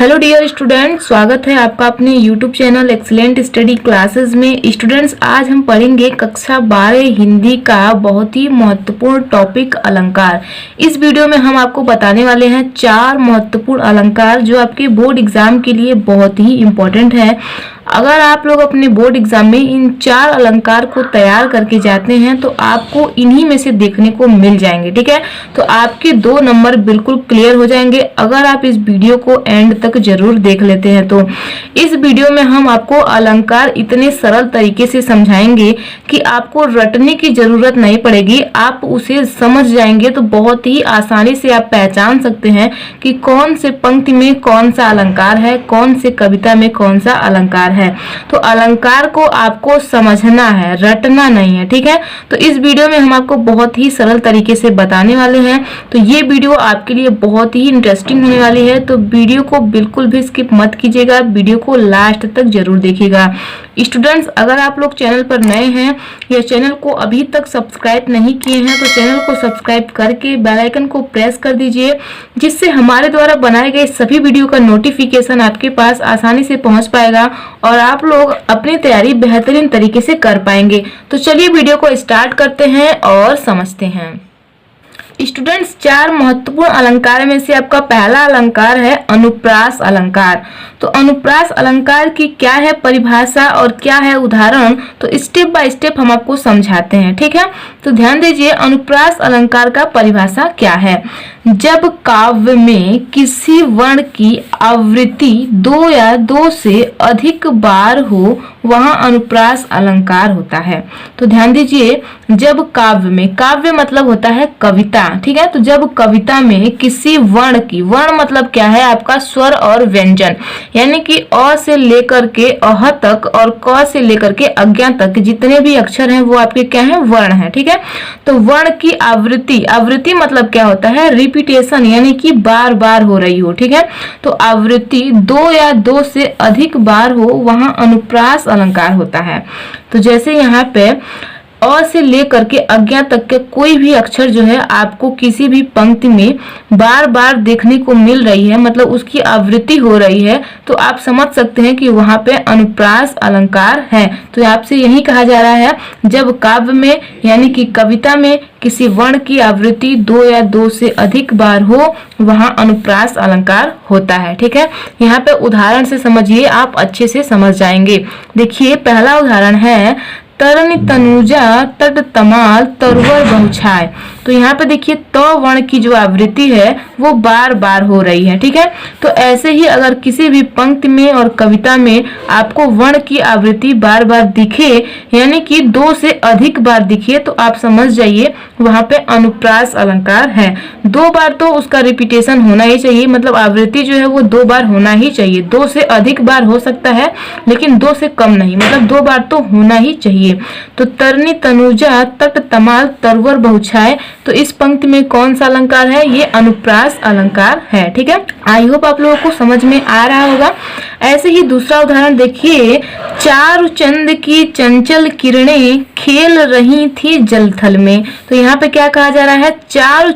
Hello dear student, स्वागत है आपका अपने YouTube channel excellent study classes में। स्टूडेंट्स, आज हम पढ़ेंगे कक्षा 12 हिंदी का बहुत ही महत्वपूर्ण टॉपिक अलंकार। इस वीडियो में हम आपको बताने वाले हैं 4 महत्वपूर्ण अलंकार जो आपके बोर्ड एग्जाम के लिए बहुत ही इम्पोर्टेंट है। अगर आप लोग अपने बोर्ड एग्जाम में इन 4 अलंकार को तैयार करके जाते हैं तो आपको इन्हीं में से देखने को मिल जाएंगे। ठीक है, तो आपके 2 नंबर बिल्कुल क्लियर हो जाएंगे अगर आप इस वीडियो को एंड तक जरूर देख लेते हैं। तो इस वीडियो में हम आपको अलंकार इतने सरल तरीके से समझाएंगे कि आपको रटने की जरूरत नहीं पड़ेगी, आप उसे समझ जाएंगे तो बहुत ही आसानी से आप पहचान सकते हैं कि कौन से पंक्ति में कौन सा अलंकार है, कौन से कविता में कौन सा अलंकार है। तो अलंकार को आपको समझना है, रटना नहीं है। ठीक है, तो इस वीडियो में हम आपको बहुत ही सरल तरीके से बताने वाले हैं। तो ये वीडियो आपके लिए बहुत ही इंटरेस्टिंग होने वाली है, तो वीडियो को बिल्कुल भी स्किप मत कीजिएगा, वीडियो को लास्ट तक जरूर देखिएगा। स्टूडेंट्स, अगर आप लोग चैनल पर नए हैं या चैनल को अभी तक सब्सक्राइब नहीं किए हैं तो चैनल को सब्सक्राइब करके बेल आइकन को प्रेस कर दीजिए, जिससे हमारे द्वारा बनाए गए सभी वीडियो का नोटिफिकेशन आपके पास आसानी से पहुंच पाएगा और आप लोग अपनी तैयारी बेहतरीन तरीके से कर पाएंगे। तो चलिए वीडियो को स्टार्ट करते हैं और समझते हैं। स्टूडेंट्स, 4 महत्वपूर्ण अलंकार में से आपका पहला अलंकार है अनुप्रास अलंकार। तो अनुप्रास अलंकार की क्या है परिभाषा और क्या है उदाहरण, तो स्टेप बाय स्टेप हम आपको समझाते हैं। ठीक है, तो ध्यान दीजिए, अनुप्रास अलंकार का परिभाषा क्या है। जब काव्य में किसी वर्ण की आवृत्ति 2 या 2 से अधिक बार हो वहां अनुप्रास अलंकार होता है। तो ध्यान दीजिए, जब काव्य में, काव्य मतलब होता है कविता। ठीक है, तो जब कविता में किसी वर्ण की, वर्ण मतलब क्या है आपका स्वर और व्यंजन, यानी कि अ से लेकर के अह तक और क से लेकर के अज्ञा तक जितने भी अक्षर हैं वो आपके क्या है, वर्ण है। ठीक है, तो वर्ण की आवृत्ति, आवृत्ति मतलब क्या होता है, रिपीटेशन, यानी कि बार बार हो रही हो। ठीक है, तो आवृत्ति 2 या 2 से अधिक बार हो वहां अनुप्रास अलंकार होता है। तो जैसे यहाँ पे अ से लेकर के अज्ञा तक के कोई भी अक्षर जो है आपको किसी भी पंक्ति में बार बार देखने को मिल रही है, मतलब उसकी आवृत्ति हो रही है, तो आप समझ सकते हैं कि वहां पे अनुप्रास अलंकार है। तो आपसे यही कहा जा रहा है, जब काव्य में यानी कि कविता में किसी वर्ण की आवृत्ति 2 या 2 से अधिक बार हो वहां अनुप्रास अलंकार होता है। ठीक है, यहाँ पे उदाहरण से समझिए, आप अच्छे से समझ जाएंगे। देखिए, पहला उदाहरण है तरनि तनुजा तट तमाल तरवर बहुछाय। तो यहाँ पे देखिए, त वर्ण की जो आवृत्ति है वो बार बार हो रही है। ठीक है, तो ऐसे ही अगर किसी भी पंक्ति में और कविता में आपको वर्ण की आवृत्ति बार बार दिखे, यानी कि 2 से अधिक बार दिखे, तो आप समझ जाइए वहां पे अनुप्रास अलंकार है। 2 बार तो उसका रिपीटेशन होना ही चाहिए, मतलब आवृत्ति जो है वो 2 बार होना ही चाहिए। 2 से अधिक बार हो सकता है लेकिन 2 से कम नहीं, मतलब 2 बार तो होना ही चाहिए। तो तरनी तनुजा तट तमाल तरवर बहुछाय, तो इस पंक्ति में कौन सा अलंकार है, ये अनुप्रास अलंकार है। ठीक है, आई होप आप लोगों को समझ में आ रहा होगा। ऐसे ही दूसरा उदाहरण देखिए, चारु चंद की चंचल किरणें खेल रही थी जलथल में। तो यहाँ पे क्या कहा जा रहा है, चारु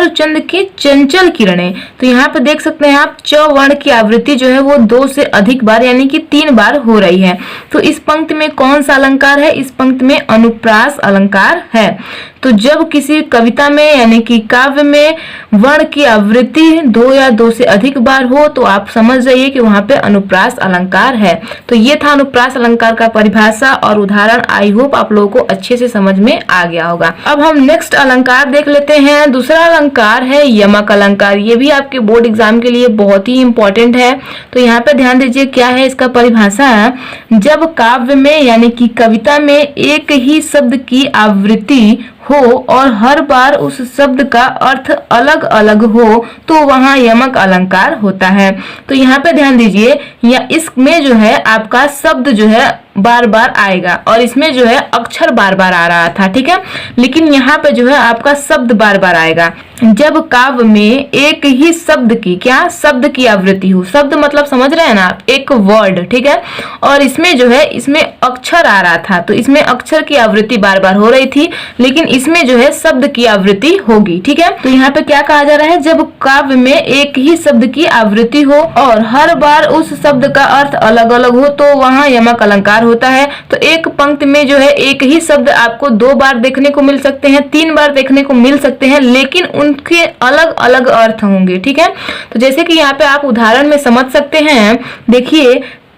चंद की चंचल किरणें। तो यहाँ पे देख सकते हैं आप, च वर्ण की आवृत्ति जो है वो 2 से अधिक बार यानी कि 3 बार हो रही है। तो इस पंक्ति में कौन सा अलंकार है, इस पंक्ति में अनुप्रास अलंकार है। तो जब किसी कविता में यानी कि काव्य में वर्ण की आवृत्ति 2 या 2 से अधिक बार हो तो आप समझ जाइए कि वहां पे अनुप्रास अलंकार है। तो ये था अनुप्रास अलंकार का परिभाषा और उदाहरण। आई होप आप लोगों को अच्छे से समझ में आ गया होगा। अब हम नेक्स्ट अलंकार देख लेते हैं। दूसरा अलंकार है यमक अलंकार। ये भी आपके बोर्ड एग्जाम के लिए बहुत ही इंपॉर्टेंट है। तो यहाँ पे ध्यान दीजिए, क्या है इसका परिभाषा, जब काव्य में यानी कि कविता में एक ही शब्द की आवृत्ति हो और हर बार उस शब्द का अर्थ अलग अलग हो तो वहां यमक अलंकार होता है। तो यहाँ पे ध्यान दीजिए, या इसमें जो है आपका शब्द जो है बार बार आएगा और इसमें जो है अक्षर बार बार आ रहा था, ठीक है। लेकिन यहाँ पे जो है आपका शब्द बार बार आएगा। जब काव्य में एक ही शब्द की, क्या शब्द की आवृत्ति हो, शब्द मतलब समझ रहे हैं ना आप, एक वर्ड, ठीक है। और इसमें जो है इसमें अक्षर आ रहा था, तो इसमें अक्षर की आवृत्ति बार बार हो रही थी, लेकिन इसमें जो है शब्द की आवृत्ति होगी, ठीक है। तो यहाँ पे क्या कहा जा रहा है, जब काव्य में एक ही शब्द की आवृत्ति हो और हर बार उस शब्द का अर्थ अलग अलग हो तो वहां यमक अलंकार होता है। तो एक पंक्ति में जो है एक ही शब्द आपको 2 बार देखने को मिल सकते हैं, 3 बार देखने को मिल सकते हैं, लेकिन उनके अलग अलग अर्थ होंगे, ठीक है। तो जैसे कि यहाँ पे आप उदाहरण में समझ सकते हैं, देखिए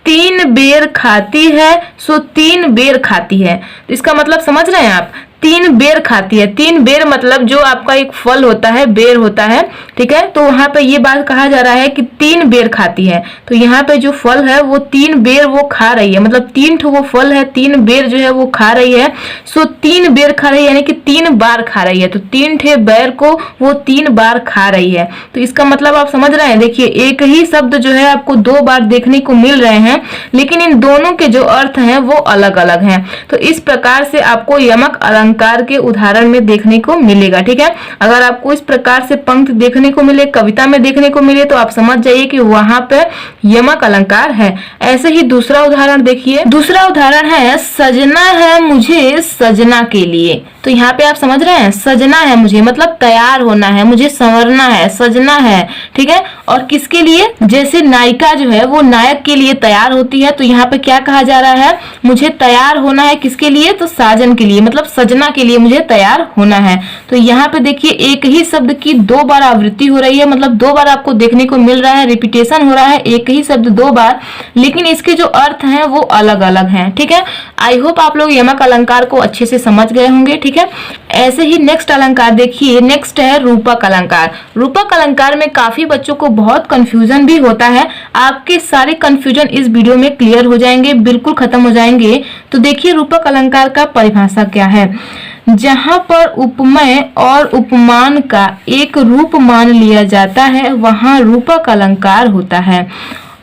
3 बेर खाती है सो 3 बेर खाती है। तो इसका मतलब समझ रहे हैं आप, 3 बेर खाती है। 3 बेर मतलब जो आपका एक फल होता है, बेर होता है, ठीक है। तो वहां पे ये बात कहा जा रहा है कि 3 बेर खाती है। तो यहाँ पे जो फल है वो 3 बेर वो खा रही है, मतलब 3 ठो वो फल है, 3 बेर जो है वो खा रही है। सो 3 बेर खा रही है यानी कि 3 बार खा रही है। तो 3 ठे बेर को वो 3 बार खा रही है। तो इसका मतलब आप समझ रहे हैं, देखिए एक ही शब्द जो है आपको 2 बार देखने को मिल रहे हैं, लेकिन इन दोनों के जो अर्थ हैं वो अलग अलग हैं। तो इस प्रकार से आपको यमक अलंकार के उदाहरण में देखने को मिलेगा, ठीक है। अगर आपको इस प्रकार से पंक्ति देखने को मिले, कविता में देखने को मिले, तो आप समझ जाइए कि वहां पे यमक अलंकार है। ऐसे ही दूसरा उदाहरण देखिए, दूसरा उदाहरण है सजना है मुझे सजना के लिए। तो यहाँ पे आप समझ रहे हैं, सजना है मुझे मतलब तैयार होना है, मुझे संवरना है, सजना है, ठीक है। और किसके लिए, जैसे नायिका जो है वो नायक के लिए तैयार होती है, तो यहाँ पे क्या कहा जा रहा है, मुझे तैयार होना है किसके लिए, तो साजन के लिए, मतलब सजना के लिए मुझे तैयार होना है। तो यहाँ पे देखिए एक ही शब्द की 2 बार आवृत्ति हो रही है, मतलब 2 बार आपको देखने को मिल रहा है, रिपीटेशन हो रहा है, एक ही शब्द 2 बार, लेकिन इसके जो अर्थ हैं वो अलग अलग हैं, ठीक है। आई होप आप लोग यमक अलंकार को अच्छे से समझ गए होंगे, ठीक है। ऐसे ही नेक्स्ट अलंकार देखिए, नेक्स्ट है रूपक अलंकार। रूपक अलंकार में काफी बच्चों को बहुत कंफ्यूजन भी होता है। आपके सारे कंफ्यूजन इस वीडियो में क्लियर हो जाएंगे, बिल्कुल खत्म हो जाएंगे। तो देखिए रूपक अलंकार का परिभाषा क्या है, जहां पर उपमेय और उपमान का एक रूप मान लिया जाता है वहां रूपक अलंकार होता है।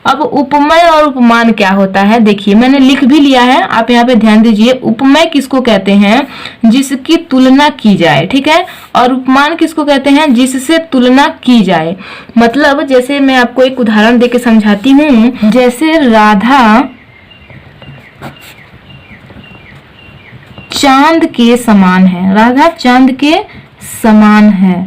अब उपमेय और उपमान क्या होता है, देखिए मैंने लिख भी लिया है, आप यहाँ पे ध्यान दीजिए। उपमेय किसको कहते हैं, जिसकी तुलना की जाए, ठीक है। और उपमान किसको कहते हैं, जिससे तुलना की जाए। मतलब जैसे मैं आपको एक उदाहरण देके समझाती हूँ, जैसे राधा चांद के समान है, राधा चांद के समान है,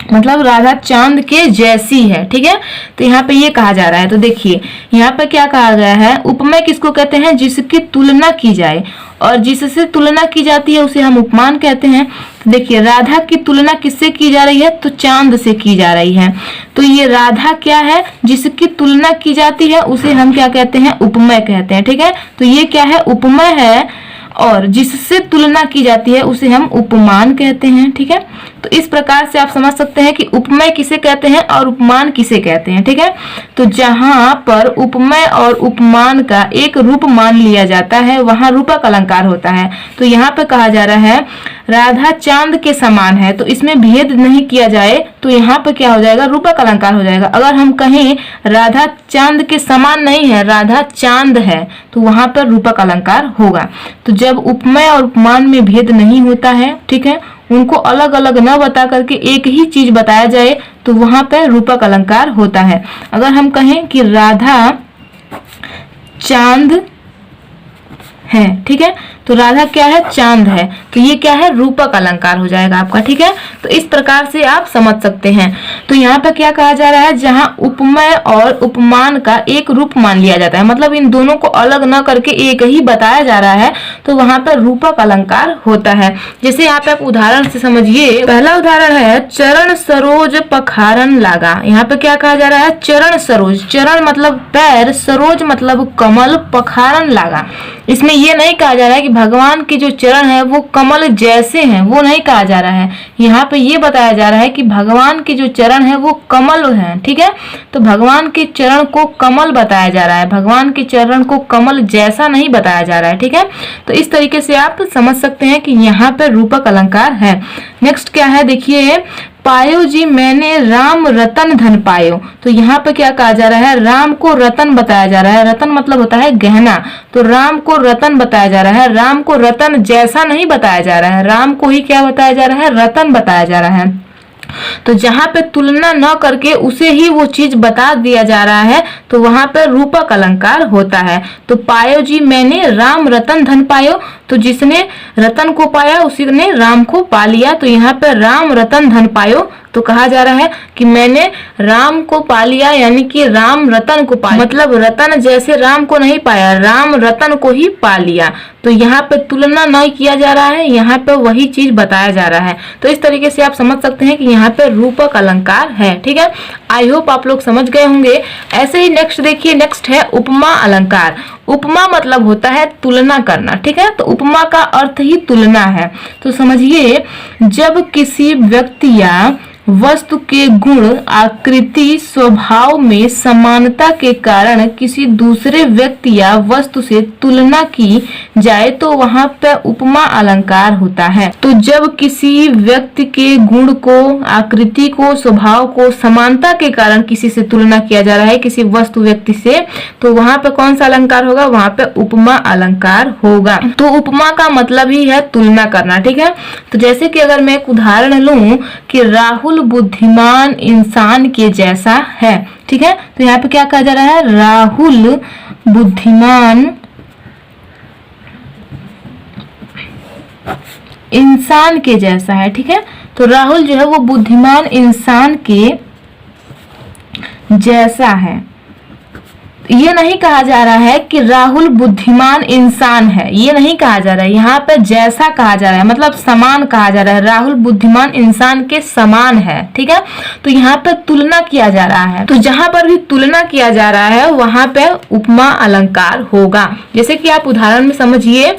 मतलब राधा चांद के जैसी है, ठीक है। तो यहाँ पे ये कहा जा रहा है। तो देखिए यहाँ पे क्या कहा गया है, उपमेय किसको कहते हैं, जिसकी तुलना की जाए, और जिससे तुलना की जाती है उसे हम उपमान कहते हैं। तो देखिए राधा की तुलना किससे की जा रही है, तो चांद से की जा रही है। तो ये राधा क्या है, जिसकी तुलना की जाती है उसे हम क्या कहते हैं, उपमेय कहते हैं, ठीक है। तो ये क्या है, उपमेय है, और जिससे तुलना की जाती है उसे हम उपमान कहते हैं, ठीक है। तो इस प्रकार से आप समझ सकते हैं कि उपमेय किसे कहते हैं और उपमान किसे कहते हैं, ठीक है। तो जहां पर उपमेय और उपमान का एक रूप मान लिया जाता है वहां रूपक अलंकार होता है। तो यहाँ पे कहा जा रहा है राधा चांद के समान है, तो इसमें भेद नहीं किया जाए तो यहाँ पे क्या हो जाएगा, रूपक अलंकार हो जाएगा। अगर हम कहें राधा चांद के समान नहीं है, राधा चांद है, तो वहां पर रूपक अलंकार होगा। तो जब उपमेय और उपमान में भेद नहीं होता है, ठीक है, उनको अलग अलग न बता करके एक ही चीज बताया जाए तो वहां पर रूपक अलंकार होता है। अगर हम कहें कि राधा चांद है, ठीक है, तो राधा क्या है, चांद है, तो ये क्या है, रूपक अलंकार हो जाएगा आपका, ठीक है। तो इस प्रकार से आप समझ सकते हैं। तो यहाँ पे क्या कहा जा रहा है, जहां उपमेय और उपमान का एक रूप मान लिया जाता है, मतलब इन दोनों को अलग न करके एक ही बताया जा रहा है, तो वहां पर रूपक अलंकार होता है। जैसे यहाँ पे आप उदाहरण से समझिए, पहला उदाहरण है चरण सरोज पखारन लागा। यहाँ पे क्या कहा जा रहा है, चरण सरोज, चरण मतलब पैर, सरोज मतलब कमल, पखारन लागा। इसमें ये नहीं कहा जा रहा है कि भगवान के जो चरण है वो कमल जैसे हैं, वो नहीं कहा जा रहा है। यहाँ पे ये बताया जा रहा है कि भगवान के जो चरण है वो कमल हैं, ठीक है। तो भगवान के चरण को कमल बताया जा रहा है, भगवान के चरण को कमल जैसा नहीं बताया जा रहा है, ठीक है। तो इस तरीके से आप समझ सकते हैं कि यहाँ पे रूपक अलंकार है। नेक्स्ट क्या है, देखिए पायो जी मैंने राम रतन धन पायो। तो यहाँ पे क्या कहा जा रहा है, राम को रतन बताया जा रहा है। रतन मतलब होता है गहना, तो राम को रतन बताया जा रहा है। राम को रतन जैसा नहीं बताया जा रहा है, राम को ही क्या बताया जा रहा है, रतन बताया जा रहा है। तो जहां पे तुलना न करके उसे ही वो चीज बता दिया जा रहा है तो वहां पे रूपक अलंकार होता है। तो पायो जी मैंने राम रतन धन पायो, तो जिसने रतन को पाया उसी ने राम को पा लिया। तो यहाँ पे राम रतन धन पायो, तो कहा जा रहा है कि मैंने राम को पा लिया, यानी कि राम रतन को पाया, मतलब रतन जैसे राम को नहीं पाया, राम रतन को ही पा लिया। तो यहाँ पे तुलना नहीं किया जा रहा है, यहाँ पे वही चीज बताया जा रहा है। तो इस तरीके से आप समझ सकते हैं कि यहाँ पे रूपक अलंकार है। ठीक है, आई होप आप लोग समझ गए होंगे। ऐसे ही नेक्स्ट देखिए, नेक्स्ट है उपमा अलंकार। उपमा मतलब होता है तुलना करना। ठीक है, तो उपमा का अर्थ ही तुलना है। तो समझिए, जब किसी व्यक्ति या वस्तु के गुण, आकृति, स्वभाव में समानता के कारण किसी दूसरे व्यक्ति या वस्तु से तुलना की जाए तो वहां पर उपमा अलंकार होता है। तो जब किसी व्यक्ति के गुण को, आकृति को, स्वभाव को समानता के कारण किसी से तुलना किया जा रहा है, किसी वस्तु व्यक्ति से, तो वहां पे कौन सा अलंकार होगा, वहां पे उपमा अलंकार होगा। तो उपमा का मतलब ही है तुलना करना। ठीक है, तो जैसे कि अगर मैं एक उदाहरण लूं कि राहुल बुद्धिमान इंसान के जैसा है। ठीक है, तो यहाँ पे क्या कहा जा रहा है, राहुल बुद्धिमान इंसान के जैसा है। ठीक है, तो राहुल जो है वो बुद्धिमान इंसान के जैसा है। ये नहीं कहा जा रहा है कि राहुल बुद्धिमान इंसान है, ये नहीं कहा जा रहा है। यहाँ पे जैसा कहा जा रहा है, मतलब समान कहा जा रहा है। राहुल बुद्धिमान इंसान के समान है। ठीक है, तो यहाँ पे तुलना किया जा रहा है। तो जहां पर भी तुलना किया जा रहा है वहां पे उपमा अलंकार होगा। जैसे कि आप उदाहरण में समझिए,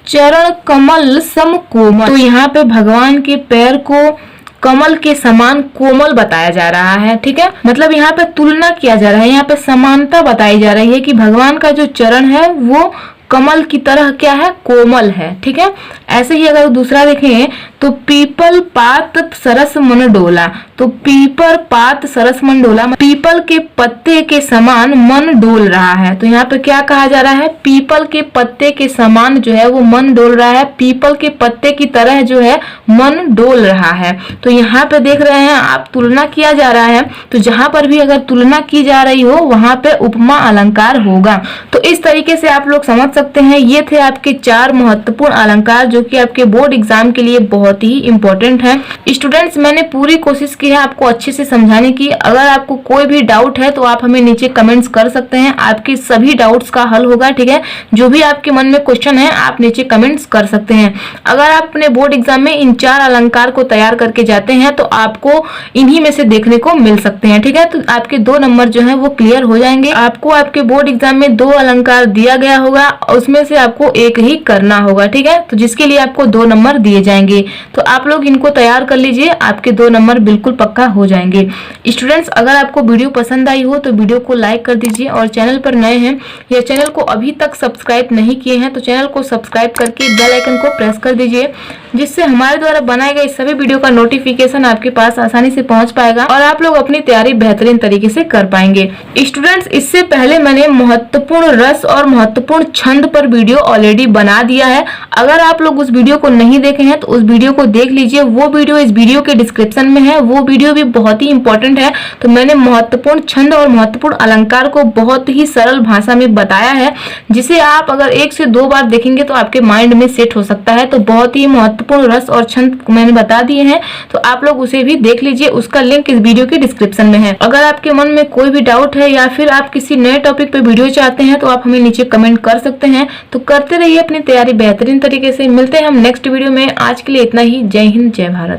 चरण कमल सम कोमल। तो यहाँ पे भगवान के पैर को कमल के समान कोमल बताया जा रहा है। ठीक है, मतलब यहाँ पे तुलना किया जा रहा है, यहाँ पे समानता बताई जा रही है कि भगवान का जो चरण है वो कमल की तरह क्या है, कोमल है। ठीक है, ऐसे ही अगर दूसरा देखें तो पीपल पात सरस मन डोला। तो पीपल पात सरस मन डोला, पीपल के पत्ते के समान मन डोल रहा है। तो यहाँ पे क्या कहा जा रहा है, पीपल के पत्ते के समान जो है वो मन डोल रहा है, पीपल के पत्ते की तरह जो है मन डोल रहा है। तो यहाँ पे देख रहे हैं आप, तुलना किया जा रहा है। तो जहां पर भी अगर तुलना की जा रही हो वहां पे उपमा अलंकार होगा। तो इस तरीके से आप लोग समझ सकते हैं। ये थे आपके 4 महत्वपूर्ण अलंकार जो कि आपके बोर्ड एग्जाम के लिए बहुत ही इंपॉर्टेंट है। स्टूडेंट्स, मैंने पूरी कोशिश की है आपको अच्छे से समझाने की। अगर आपको कोई भी डाउट है तो आप हमें नीचे कमेंट्स कर सकते हैं, आपके सभी डाउट्स का हल होगा। ठीक है, जो भी आपके मन में क्वेश्चन है आप नीचे कमेंट्स कर सकते हैं। अगर आप अपने बोर्ड एग्जाम में इन 4 अलंकार को तैयार करके जाते हैं तो आपको इन्हीं में से देखने को मिल सकते हैं। ठीक है, तो आपके 2 नंबर जो है वो क्लियर हो जाएंगे। आपको आपके बोर्ड एग्जाम में 2 अलंकार दिया गया होगा, उसमें से आपको एक ही करना होगा। ठीक है, तो जिसके लिए आपको 2 नंबर दिए जाएंगे। तो आप लोग इनको तैयार कर लीजिए, आपके 2 नंबर बिल्कुल पक्का हो जाएंगे। स्टूडेंट्स, अगर आपको वीडियो पसंद आई हो तो वीडियो को लाइक कर दीजिए, और चैनल पर नए हैं या चैनल को अभी तक सब्सक्राइब नहीं किए हैं तो चैनल को सब्सक्राइब करके बेल आइकन को प्रेस कर दीजिए, जिससे हमारे द्वारा बनाए गए सभी वीडियो का नोटिफिकेशन आपके पास आसानी से पहुंच पाएगा और आप लोग अपनी तैयारी बेहतरीन तरीके से कर पाएंगे। स्टूडेंट्स, इससे पहले मैंने महत्वपूर्ण रस और महत्वपूर्ण छंद पर वीडियो ऑलरेडी बना दिया है। अगर आप लोग उस वीडियो को नहीं देखे हैं तो उस वीडियो को देख लीजिए, वो वीडियो इस वीडियो के डिस्क्रिप्शन में है। वो वीडियो भी बहुत ही इंपॉर्टेंट है। तो मैंने महत्वपूर्ण छंद और महत्वपूर्ण अलंकार को बहुत ही सरल भाषा में बताया है, जिसे आप अगर 1 से 2 बार देखेंगे तो आपके माइंड में सेट हो सकता है। तो बहुत ही महत्वपूर्ण रस और छंद मैंने बता दिए हैं, तो आप लोग उसे भी देख लीजिए, उसका लिंक इस वीडियो के डिस्क्रिप्शन में है। अगर आपके मन में कोई भी डाउट है या फिर आप किसी नए टॉपिक पे वीडियो चाहते हैं तो आप हमें नीचे कमेंट कर सकते हैं। तो करते रहिए अपनी तैयारी बेहतरीन तरीके से। मिलते हैं हम नेक्स्ट वीडियो में। आज के लिए इतना ही। जय हिंद, जय भारत।